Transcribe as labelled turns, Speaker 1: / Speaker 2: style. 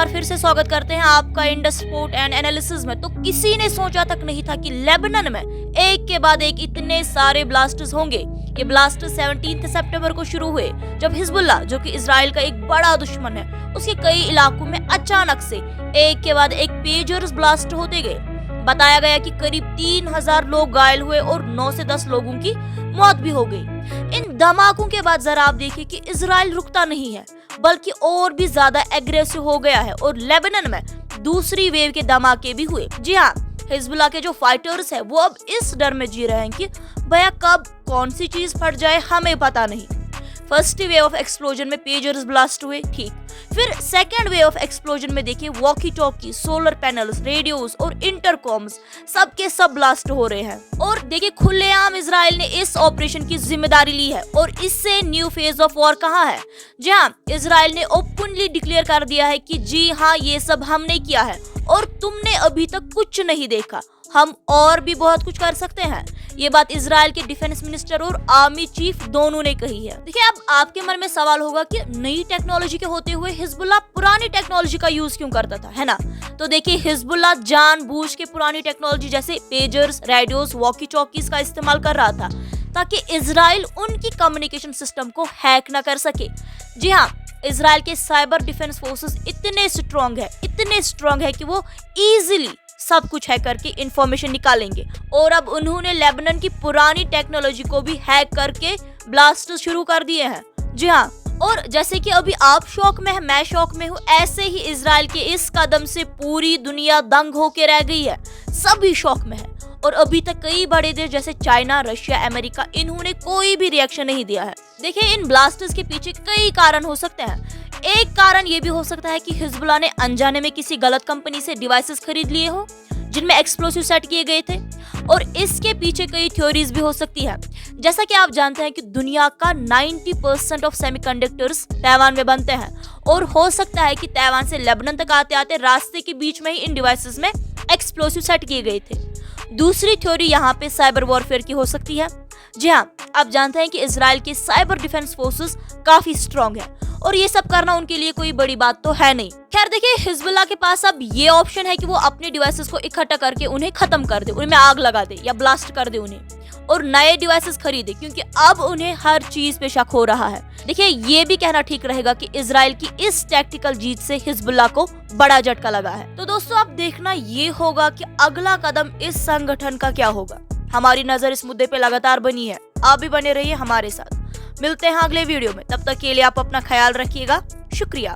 Speaker 1: बार फिर से स्वागत करते हैं आपका इंडस स्पोर्ट एंड एनालिसिस में। तो किसी ने सोचा तक नहीं था कि लेबनान में एक के बाद एक इतने सारे ब्लास्टर्स होंगे। ये ब्लास्टर्स 17 सितंबर को शुरू हुए जब हिजबुल्लाह, जो कि इजराइल का एक बड़ा दुश्मन है, उसके कई इलाकों में अचानक से एक के बाद एक पेजर्स ब्लास्ट होते गए। बताया गया कि करीब 3000 लोग घायल हुए और 9 से 10 लोगों की मौत भी हो गई। इन धमाकों के बाद जरा आप देखिए कि इजराइल रुकता नहीं है, बल्कि और भी ज्यादा एग्रेसिव हो गया है और लेबनान में दूसरी वेव के धमाके भी हुए। जी हाँ, हिजबुल्लाह के जो फाइटर्स है वो अब इस डर में जी रहे हैं कि भैया कब कौन सी चीज फट जाए हमें पता नहीं। फर्स्ट वेव ऑफ एक्सप्लोजन में पेजर्स ब्लास्ट हुए, ठीक। फिर सेकेंड वेव ऑफ एक्सप्लोजन में देखिए walkie talkie, solar panels, radios और इंटरकॉम्स सबके सब ब्लास्ट हो रहे हैं। और देखिए खुलेआम इजराइल ने इस ऑपरेशन की जिम्मेदारी ली है और इससे न्यू फेज ऑफ वॉर कहाँ है। जी हाँ, इजराइल ने ओपनली डिक्लेयर कर दिया है कि जी हाँ, ये सब हमने किया है और तुमने अभी तक कुछ नहीं देखा, हम और भी बहुत कुछ कर सकते हैं। ये बात इजराइल के डिफेंस मिनिस्टर और आर्मी चीफ दोनों ने कही है। देखिए, अब आपके मन में सवाल होगा कि नई टेक्नोलॉजी के होते हुए हिजबुल्लाह पुरानी टेक्नोलॉजी का यूज क्यों करता था, है ना। तो देखिए, हिजबुल्लाह जानबूझ के पुरानी टेक्नोलॉजी जैसे पेजर्स, रेडियोस, वॉकी टॉकीज का इस्तेमाल कर रहा था ताकि इजराइल उनकी कम्युनिकेशन सिस्टम को हैक न कर सके। जी हाँ, इजराइल के साइबर डिफेंस फोर्सेस इतने स्ट्रॉन्ग है कि वो इजीली सब कुछ हैक करके इंफॉर्मेशन निकालेंगे। और अब उन्होंने लेबनान की पुरानी टेक्नोलॉजी को भी हैक करके ब्लास्ट शुरू कर दिए हैं। जी हाँ, और जैसे कि अभी आप शौक में हैं, मैं शौक में हूँ, ऐसे ही इजराइल के इस कदम से पूरी दुनिया दंग होके रह गई है। सभी शौक में है और अभी तक कई बड़े देश जैसे चाइना, रशिया, अमेरिका, इन्होंने कोई भी रिएक्शन नहीं दिया है। देखिए, इन ब्लास्टर्स के पीछे कई कारण हो सकते हैं। एक कारण ये भी हो सकता है कि हिजबुल्लाह ने अनजाने में किसी गलत कंपनी से डिवाइसेस खरीद लिए हो जिनमें एक्सप्लोसिव सेट किए गए थे। और इसके पीछे कई थ्योरीज भी हो सकती है। जैसा कि आप जानते हैं कि दुनिया का 90% ऑफ सेमीकंडक्टर्स ताइवान में बनते हैं और हो सकता है कि ताइवान से लेबनान तक आते आते रास्ते के बीच में ही इन डिवाइसेस में एक्सप्लोसिव सेट किए गए थे। दूसरी थ्योरी यहाँ पे साइबर वॉरफेयर की हो सकती है। जी हाँ, आप जानते हैं कि इजराइल के साइबर डिफेंस फोर्सेस काफी स्ट्रॉन्ग है और ये सब करना उनके लिए कोई बड़ी बात तो है नहीं। खैर देखिए, हिजबुल्लाह के पास अब ये ऑप्शन है कि वो अपने डिवाइसेस को इकट्ठा करके उन्हें खत्म कर दे, उनमें आग लगा दे या ब्लास्ट कर दे उन्हें और नए डिवाइसेस खरीदे, क्योंकि अब उन्हें हर चीज पे शक हो रहा है। देखिए, ये भी कहना ठीक रहेगा कि इजराइल की इस टैक्टिकल जीत से हिजबुल्लाह को बड़ा झटका लगा है। तो दोस्तों, अब देखना ये होगा कि अगला कदम इस संगठन का क्या होगा। हमारी नजर इस मुद्दे पे लगातार बनी है, आप भी बने रहिए हमारे साथ। मिलते हैं अगले वीडियो में, तब तक के लिए आप अपना ख्याल रखिएगा। शुक्रिया।